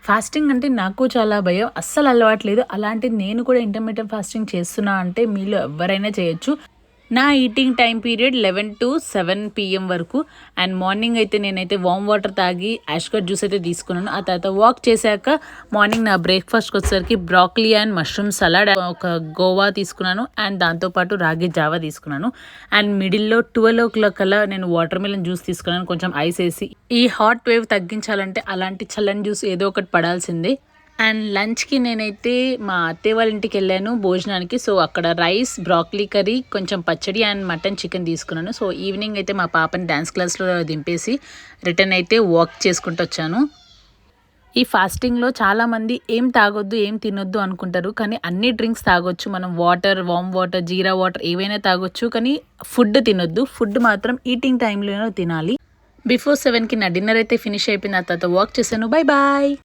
Fasting అంటే నాకు చాలా భయం. అస్సలు అలవాట్లేదు. అలాంటిది నేను కూడా ఇంటర్మిటెంట్ ఫాస్టింగ్ చేస్తున్నా అంటే మీలో ఎవ్వరైనా చేయొచ్చు. నా eating time period 11 to 7 PM వరకు. అండ్ మార్నింగ్ అయితే నేనైతే వామ్ వాటర్ తాగి యాష్గట్ జ్యూస్ అయితే తీసుకున్నాను. ఆ తర్వాత వాక్ చేశాక మార్నింగ్ నా బ్రేక్ఫాస్ట్కి వచ్చేసరికి బ్రాకలీ అండ్ మష్రూమ్ సలాడ్, ఒక గోవా తీసుకున్నాను. అండ్ దాంతోపాటు రాగి జావా తీసుకున్నాను. అండ్ మిడిల్లో 12 o'clock కల్లా నేను వాటర్ మిలన్ జ్యూస్ తీసుకున్నాను, కొంచెం ఐస్ వేసి. ఈ హాట్ వేవ్ తగ్గించాలంటే అలాంటి చల్లని జ్యూస్ ఏదో ఒకటి పడాల్సిందే. అండ్ లంచ్కి నేనైతే మా అత్తయ్య వాళ్ళ ఇంటికి వెళ్ళాను భోజనానికి. సో అక్కడ రైస్, బ్రాకలీ కర్రీ, కొంచెం పచ్చడి అండ్ మటన్ చికెన్ తీసుకున్నాను. సో ఈవినింగ్ అయితే మా పాపని డ్యాన్స్ క్లాస్లో దింపేసి రిటర్న్ అయితే వాక్ చేసుకుంటూ వచ్చాను. ఈ ఫాస్టింగ్లో చాలామంది ఏం తాగొద్దు, ఏం తినొద్దు అనుకుంటారు. కానీ అన్ని డ్రింక్స్ తాగొచ్చు. మనం వాటర్, వామ్ వాటర్, జీరా వాటర్ ఏవైనా తాగొచ్చు. కానీ ఫుడ్ తినొద్దు. ఫుడ్ మాత్రం ఈటింగ్ టైంలోనే తినాలి. బిఫోర్ 7కి నా డిన్నర్ అయితే ఫినిష్ అయిపోయింది. ఆ తర్వాత వాక్ చేశాను. Bye bye.